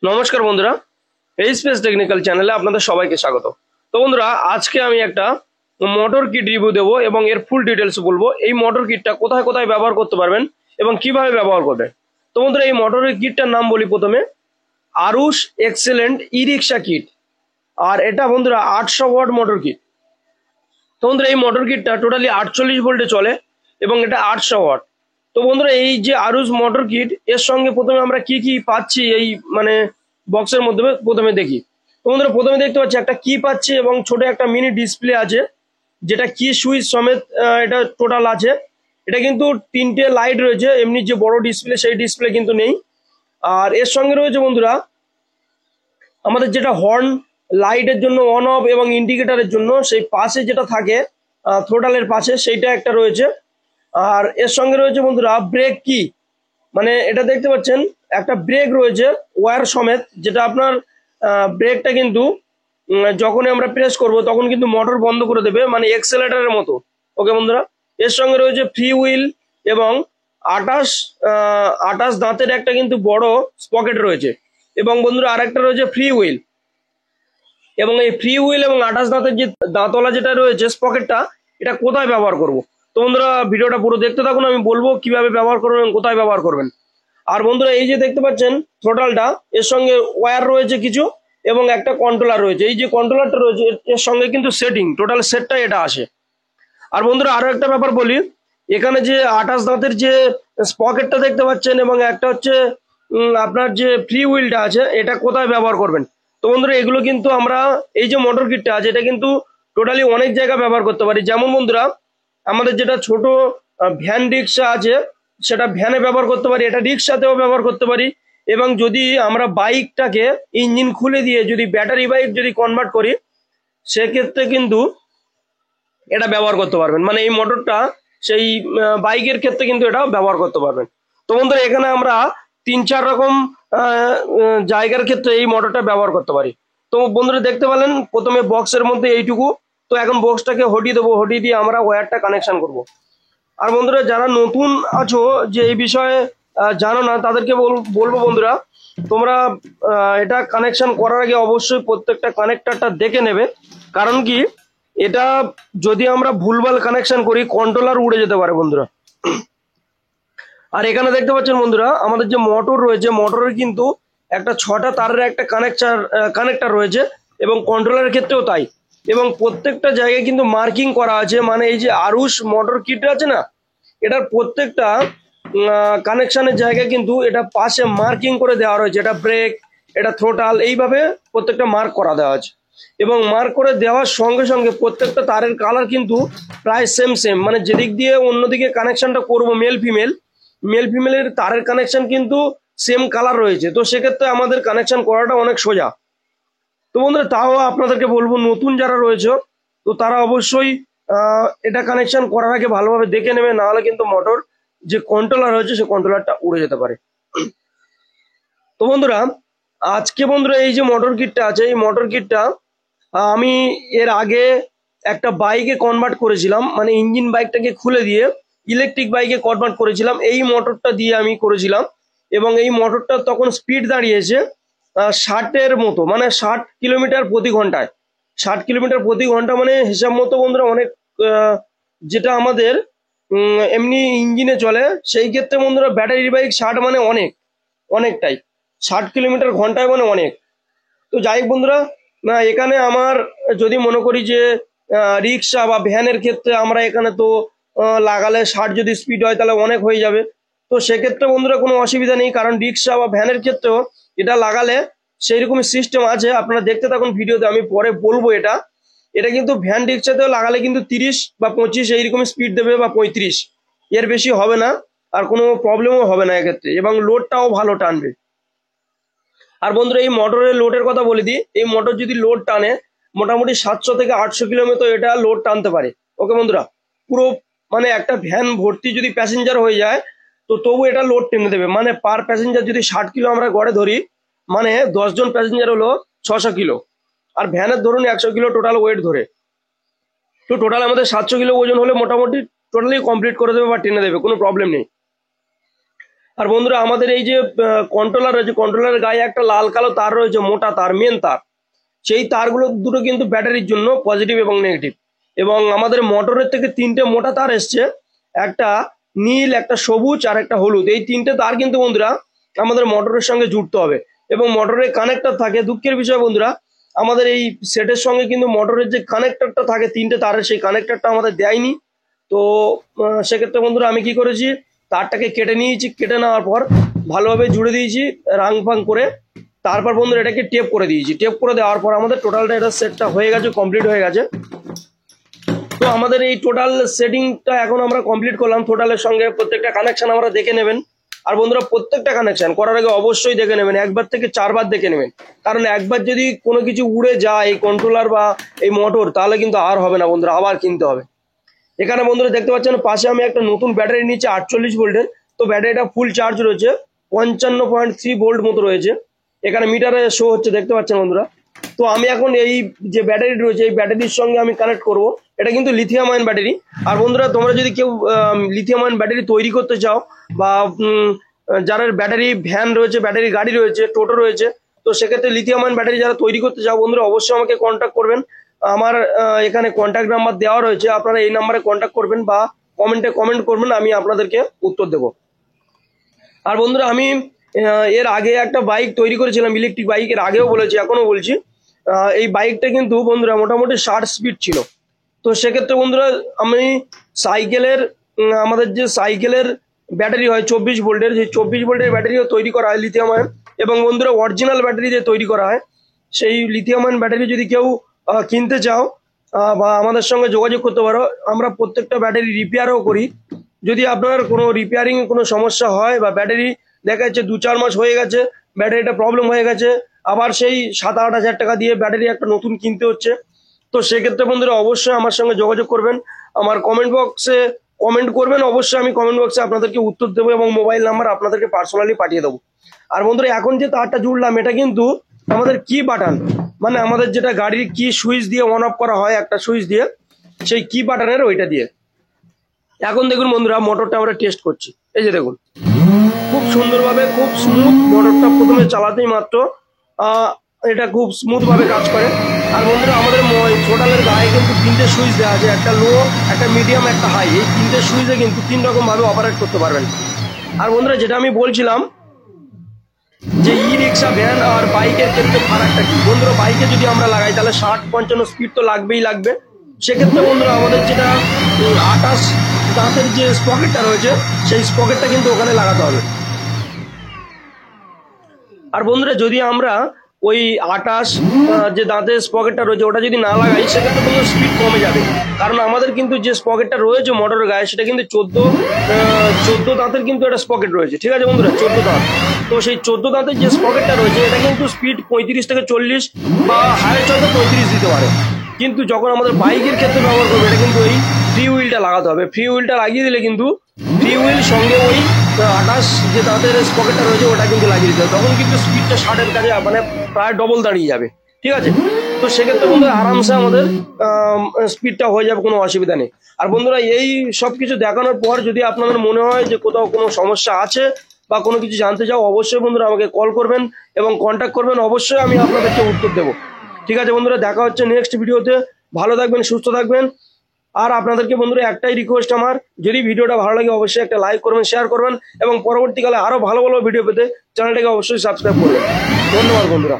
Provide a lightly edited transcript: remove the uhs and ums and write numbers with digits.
নমস্কার বন্ধুরা, এই স্পেস টেকনিক্যাল চ্যানেলে আপনাদের সবাইকে স্বাগত। তো বন্ধুরা, আজকে আমি একটা মোটর কিট রিভিউ দেবো এবং এর ফুল ডিটেলস বলবো। এই মোটর কিটটা কোথায় কোথায় ব্যবহার করতে পারবেন এবং কিভাবে ব্যবহার করবেন। তো বন্ধুরা, এই মোটরের কিটটার নাম বলি প্রথমে, আরুষ এক্সেলেন্ট ই রিক্সা কিট। আর এটা বন্ধুরা 800 ওয়াট মোটর কিট। তো বন্ধুরা, এই মোটর কিটটা টোটালি 48 ভোল্টে চলে এবং এটা 800 ওয়াট। তো বন্ধুরা, এই যে আরুষ মোটর কিট, এর সঙ্গে প্রথমে আমরা কি কি পাচ্ছি এই মানে বক্সের মধ্যে প্রথমে দেখি। তো বন্ধুরা, প্রথমে দেখতে পাচ্ছি একটা কি পাচ্ছি এবং ছোট একটা মিনি ডিসপ্লে আছে, যেটা কি সুইচ সমেত এটা টোটাল আছে। এটা কিন্তু 3টে লাইট রয়েছে, এমনি যে বড় ডিসপ্লে সেই ডিসপ্লে কিন্তু নেই। আর এর সঙ্গে রয়েছে বন্ধুরা আমাদের যেটা হর্ন লাইটের জন্য অন অফ এবং ইন্ডিকেটরের জন্য সেই পাশে যেটা থাকে থ্রোটালের পাশে, সেইটা একটা রয়েছে। আর এর সঙ্গে রয়েছে বন্ধুরা ব্রেক কি, মানে এটা দেখতে পাচ্ছেন একটা ব্রেক রয়েছে ওয়্যার সমেত, যেটা আপনার ব্রেকটা কিন্তু যখনই আমরা প্রেস করব তখন কিন্তু মোটর বন্ধ করে দেবে, মানে এক্সেলেটরের মতো। ওকে বন্ধুরা, এর সঙ্গে রয়েছে ফ্রি হুইল এবং 28 দাঁতের একটা কিন্তু বড় স্পকেট রয়েছে। এবং বন্ধুরা আরেকটা রয়েছে ফ্রি হুইল। এবং এই ফ্রি হুইল এবং 28 দাঁতের যে দাঁতওয়ালা যেটা রয়েছে স্পকেটটা, এটা কোথায় ব্যবহার করব। তো বন্ধুরা, ভিডিওটা পুরো দেখতে থাকুন, আমি বলবো কিভাবে ব্যবহার করবেন, কোথায় ব্যবহার করবেন। আর বন্ধুরা, এই যে দেখতে পাচ্ছেন থ্রোটলটা, এর সঙ্গে ওয়্যার রয়েছে কিছু এবং একটা কন্ট্রোলার রয়েছে। এই যে কন্ট্রোলারটা রয়েছে এর সঙ্গে কিন্তু সেটিং টোটাল সেটটাই এটা আসে। আর বন্ধুরা, আরো একটা ব্যাপার বলি, এখানে যে 28 দাঁতের যে স্পকেটটা দেখতে পাচ্ছেন এবং একটা হচ্ছে আপনার যে ফ্রি হুইলটা আছে, এটা কোথায় ব্যবহার করবেন। তো বন্ধুরা, এগুলো কিন্তু আমরা এই যে মোটর কিটটা আছে এটা কিন্তু টোটালি অনেক জায়গায় ব্যবহার করতে পারি। যেমন বন্ধুরা, আমাদের যেটা ছোট ভ্যান রিক্সা আছে সেটা ভ্যানে ব্যবহার করতে পারি, এটা রিক্সাতেও ব্যবহার করতে পারি। এবং যদি আমরা বাইকটাকে ইঞ্জিন খুলে দিয়ে যদি ব্যাটারি বাইক যদি কনভার্ট করি, সেক্ষেত্রে কিন্তু এটা ব্যবহার করতে পারবেন, মানে এই মোটরটা সেই বাইকের ক্ষেত্রে কিন্তু এটা ব্যবহার করতে পারবেন। তো বন্ধুরা, এখানে আমরা 3-4 রকম জায়গার ক্ষেত্রে এই মোটরটা ব্যবহার করতে পারি। তো বন্ধুরা, দেখতে পেলেন প্রথমে বক্সের মধ্যে এইটুকু। তো এখন বক্সটাকে হটিয়ে দেবো, হটিয়ে দিয়ে আমরা ওয়্যারটা কানেকশন করব। আর বন্ধুরা, যারা নতুন আছো যে এই বিষয়ে জানো না, তাদেরকে বলবো বন্ধুরা, তোমরা এটা কানেকশন করার আগে অবশ্যই প্রত্যেকটা কানেক্টরটা দেখে নেবে। কারণ কি, এটা যদি আমরা ভুলভাল কানেকশন করি কন্ট্রোলার উড়ে যেতে পারে বন্ধুরা। আর এখানে দেখতে পাচ্ছেন বন্ধুরা, আমাদের যে মোটর রয়েছে, মোটরের কিন্তু একটা 6টা তারের একটা কানেক্টর রয়েছে এবং কন্ট্রোলারের ক্ষেত্রেও তাই। এবং প্রত্যেকটা জায়গায় কিন্তু মার্কিং করা আছে, মানে এই যে আরুষ মোটর কিট আছে না, এটার প্রত্যেকটা কানেকশনের জায়গায় কিন্তু এটা পাশে মার্কিং করে দেওয়া রয়েছে। এটা ব্রেক, এটা থ্রোটাল, এইভাবে প্রত্যেকটা মার্ক করা দেওয়া আছে। এবং মার্ক করে দেওয়ার সঙ্গে সঙ্গে প্রত্যেকটা তারের কালার কিন্তু প্রায় সেম সেম, মানে যেদিক দিয়ে অন্যদিকে কানেকশনটা করব মেল ফিমেলের তারের কানেকশন কিন্তু সেম কালার রয়েছে। তো সেক্ষেত্রে আমাদের কানেকশন করাটা অনেক সোজা। তো বন্ধুরা, তাও আপনাদেরকে বলবো নতুন যারা রয়েছে, তো তারা অবশ্যই এটা কানেকশন করার আগে ভালোভাবে দেখে নেবে, না হলে কিন্তু মোটর যে কন্ট্রোলার রয়েছে সে কন্ট্রোলারটা উড়ে যেতে পারে। তো বন্ধুরা, আজকে বন্ধুরা এই যে মোটর কিটটা আছে, এই মোটর কিটটা আমি এর আগে একটা বাইকে কনভার্ট করেছিলাম, মানে ইঞ্জিন বাইকটাকে খুলে দিয়ে ইলেকট্রিক বাইকে কনভার্ট করেছিলাম। এই মোটরটা দিয়ে আমি করেছিলাম এবং এই মোটরটা তখন স্পিড দাঁড়িয়েছে 60-এর মতো, মানে 60 কিলোমিটার প্রতি ঘন্টায়। 60 কিলোমিটার প্রতি ঘন্টা মানে হিসাব মতো বন্ধুরা অনেক, যেটা আমাদের এমনি ইঞ্জিনে চলে সেই ক্ষেত্রে বন্ধুরা ব্যাটারি বাইক 60 মানে অনেকটাই। 60 কিলোমিটার ঘন্টায় মানে অনেক। তো যাই হোক বন্ধুরা, না এখানে আমার যদি মনে করি যে রিক্সা বা ভ্যানের ক্ষেত্রে আমরা এখানে তো লাগালে 60 যদি স্পিড হয় তাহলে অনেক হয়ে যাবে। তো সেক্ষেত্রে বন্ধুরা কোনো অসুবিধা নেই, কারণ রিক্সা বা ভ্যানের ক্ষেত্রেও এটা লাগালে সেই রকমই সিস্টেম আছে। আপনারা দেখতে থাকুন ভিডিওতে, আমি পরে বলবো। এটা এটা কিন্তু ভ্যান রিক্সাতেও লাগালে কিন্তু 30 বা 25 এইরকম স্পিড দেবে, বা 35, এর বেশি হবে না। আর কোনো প্রবলেমও হবে না এক্ষেত্রে, এবং লোডটাও ভালো টানবে। আর বন্ধুরা, এই মোটরের লোডের কথা বলে দিই, এই মোটর যদি লোড টানে মোটামুটি 700 থেকে 800 কিলোমিটার এটা লোড টানতে পারে। ওকে বন্ধুরা, পুরো মানে একটা ভ্যান ভর্তি যদি প্যাসেঞ্জার হয়ে যায় তো তবু এটা লোড টেনে দেবে। মানে পার প্যাসেঞ্জার যদি 60 কিলো আমরা গড়ে ধরি, মানে 10 জন প্যাসেঞ্জার হলো 600 কিলো, আর ভ্যানের ধরুন 100 কিলো টোটাল ওয়েট ধরে। তো টোটাল আমাদের 700 কিলো ওজন হলে মোটামুটি টোটালি কমপ্লিট করে দেবে বা টেনে দেবে, কোনো প্রবলেম নেই। আর বন্ধুরা আমাদের এই যে কন্ট্রোলার রয়েছে, কন্ট্রোলারের গায়ে একটা লাল কালো তার রয়েছে, মোটা তার, মেন তার। সেই তারগুলো দুটো কিন্তু ব্যাটারির জন্য পজিটিভ এবং নেগেটিভ। এবং আমাদের মোটরের থেকে 3টে মোটা তার এসছে, একটা নীল, একটা সবুজ আর একটা হলুদ। এই 3টে তার কিন্তু বন্ধুরা আমাদের মোটরের সঙ্গে জুড়তে হবে এবং মোটরের কানেক্টর থাকে। দুঃখের বিষয় বন্ধুরা, আমাদের এই সেটের সঙ্গে কিন্তু মোটরের যে কানেক্টরটা থাকে 3টে তারের, সেই কানেক্টরটা আমাদের দেয়নি। তো সেক্ষেত্রে বন্ধুরা আমি কি করেছি, তারটাকে কেটে নিয়েছি। কেটে নেওয়ার পর ভালোভাবে জুড়ে দিয়েছি রাং ফাং করে। তারপর বন্ধুরা এটাকে টেপ করে দিয়েছি। টেপ করে দেওয়ার পর আমাদের টোটালটা এটা সেটটা হয়ে গেছে, কমপ্লিট হয়ে গেছে। তো আমাদের এই টোটাল সেটিংটা এখন আমরা কমপ্লিট করলাম। টোটালের সঙ্গে প্রত্যেকটা কানেকশন আমরা দেখে নেবেন। আর বন্ধুরা প্রত্যেকটা কানেকশন করার আগে অবশ্যই দেখে নেবেন, 1বার থেকে 4বার দেখে নেবেন। কারণ একবার যদি কোনো কিছু উড়ে যায় এই কন্ট্রোলার বা এই মোটর, তাহলে কিন্তু আর হবে না বন্ধুরা, আবার কিনতে হবে। এখানে বন্ধুরা দেখতে পাচ্ছেন পাশে আমি একটা নতুন ব্যাটারি নিচে 48 ভোল্টের। তো ব্যাটারিটা ফুল চার্জ রয়েছে, 55.3 ভোল্ট মতো রয়েছে। এখানে মিটারে শো হচ্ছে, দেখতে পাচ্ছেন বন্ধুরা। তো আমি এখন এই যে ব্যাটারি রয়েছে, এই ব্যাটারির সঙ্গে আমি কানেক্ট করব। এটা কিন্তু লিথিয়াম আয়ন ব্যাটারি। আর বন্ধুরা তোমরা যদি কেউ লিথিয়াম আয়ন ব্যাটারি তৈরি করতে চাও, বা যারা ব্যাটারি ভ্যান রয়েছে, ব্যাটারি গাড়ি রয়েছে, টোটো রয়েছে, তো সেক্ষেত্রে লিথিয়াম আয়ন ব্যাটারি যারা তৈরি করতে চাও বন্ধুরা, অবশ্যই আমাকে কন্ট্যাক্ট করবেন। আমার এখানে কন্ট্যাক্ট নাম্বার দেওয়া রয়েছে, আপনারা এই নাম্বারে কন্ট্যাক্ট করবেন বা কমেন্টে কমেন্ট করবেন, আমি আপনাদেরকে উত্তর দেব। আর বন্ধুরা আমি এর আগে একটা বাইক তৈরি করেছিলাম, ইলেকট্রিক বাইক, এর আগেও বলেছি এখনো বলছি। এই বাইকটা কিন্তু বন্ধুরা মোটামুটি 60 স্পিড ছিল। তো সেক্ষেত্রে বন্ধুরা আমি সাইকেলের আমাদের যে সাইকেলের ব্যাটারি হয় 24 ভোল্টের, যে 24 ভোল্টের ব্যাটারিও তৈরি করা হয় লিথিয়াম আয়ন। এবং বন্ধুরা অরিজিনাল ব্যাটারি দিয়ে তৈরি করা হয়। সেই লিথিয়াম আয়ন ব্যাটারি যদি কেউ কিনতে চাও বা আমাদের সঙ্গে যোগাযোগ করতে পারো। আমরা প্রত্যেকটা ব্যাটারি রিপেয়ারও করি। যদি আপনার কোনো রিপেয়ারিং কোনো সমস্যা হয় বা ব্যাটারি দেখা যাচ্ছে 2-4 মাস হয়ে গেছে, ব্যাটারিটা প্রবলেম হয়ে গেছে, আবার সেই 7-8 হাজার টাকা দিয়ে ব্যাটারি একটা নতুন কিনতে হচ্ছে, তো সেক্ষেত্রে বন্ধুরা অবশ্যই আমার সঙ্গে যোগাযোগ করবেন। আমার কমেন্ট বক্সে কমেন্ট করবেন, অবশ্যই আমি কমেন্ট বক্সে আপনাদেরকে উত্তর দেবো এবং মোবাইল নাম্বার আপনাদেরকে পার্সোনালি পাঠিয়ে দেবো। আর বন্ধুরা এখন যে তারটা জুড়লাম, এটা কিন্তু আমাদের কি বাটন, মানে আমাদের যেটা গাড়ির কি সুইচ দিয়ে অন অফ করা হয়, একটা সুইচ দিয়ে, সেই কি বাটনের ওইটা দিয়ে। এখন দেখুন বন্ধুরা মোটরটা আমরা টেস্ট করছি। এই যে দেখুন খুব সুন্দরভাবে, খুব স্মুথ মোটরটা প্রথমে চালাতেই মাত্র এটা খুব স্মুথ ভাবে কাজ করে। আর বন্ধুরা আমাদের টোটালের গায়ে কিন্তু 3টে সুইচ দেওয়া আছে, একটা লো, একটা মিডিয়াম, একটা হাই। এই 3টে সুইচে কিন্তু 3 রকম ভাবে অপারেট করতে পারবেন। আর বন্ধুরা যেটা আমি বলছিলাম যে ই রিক্সা, ভ্যান আর বাইকের ক্ষেত্রে ফারাকটা কি, বন্ধুরা বাইকে যদি আমরা লাগাই তাহলে 60-55 স্পিড তো লাগবেই লাগবে। সেক্ষেত্রে বন্ধুরা আমাদের যেটা 28 দাঁতের যে স্পকেটটা রয়েছে, সেই স্পকেটটা কিন্তু ওখানে লাগাতে হবে। আর বন্ধুরা যদি আমরা ওই 28 যে দাঁতের স্পকেটটা রয়েছে ওটা যদি না লাগাই, সেক্ষেত্রে কিন্তু স্পিড কমে যাবে। কারণ আমাদের কিন্তু যে স্পকেটটা রয়েছে মোটরের গায়ে, সেটা কিন্তু 14 দাঁতের কিন্তু একটা স্পকেট রয়েছে, ঠিক আছে বন্ধুরা, 14 দাঁত। তো সেই 14 দাঁতের যে স্পকেটটা রয়েছে, এটা কিন্তু স্পিড 35 থেকে 40 বা হাইয়েস্ট হয়তো 35 দিতে পারে। কিন্তু যখন আমাদের বাইকের ক্ষেত্রে ব্যবহার করবে, এটা কিন্তু ওই ফ্রি হুইলটা লাগাতে হবে। ফ্রি হুইলটা লাগিয়ে দিলে কিন্তু ফ্রি হুইল সঙ্গে ওই 28 যে দাঁতের স্পকেটটা রয়েছে ওটা কিন্তু লাগিয়ে দিতে হবে। তখন কিন্তু স্পিডটা 60-এর কাছে মানে প্রায় ডবল দাঁড়িয়ে যাবে, ঠিক আছে। তো সেক্ষেত্রে বন্ধুরা আরামসে আমাদের স্পিডটা হয়ে যাবে, কোনো অসুবিধা নেই। আর বন্ধুরা এই সব কিছু দেখানোর পর যদি আপনাদের মনে হয় যে কোথাও কোনো সমস্যা আছে বা কোনো কিছু জানতে চাও, অবশ্যই বন্ধুরা আমাকে কল করবেন এবং কন্ট্যাক্ট করবেন, অবশ্যই আমি আপনাদেরকে উত্তর দেবো। ঠিক আছে বন্ধুরা, দেখা হচ্ছে নেক্সট ভিডিওতে। ভালো থাকবেন, সুস্থ থাকবেন। আর আপনাদেরকে বন্ধুরা একটাই রিকোয়েস্ট আমার, যদি ভিডিওটা ভালো লাগে অবশ্যই একটা লাইক করবেন, শেয়ার করবেন এবং পরবর্তীকালে আরো ভালো ভালো ভিডিও পেতে চ্যানেলটাকে অবশ্যই সাবস্ক্রাইব করবেন। ধন্যবাদ বন্ধুরা।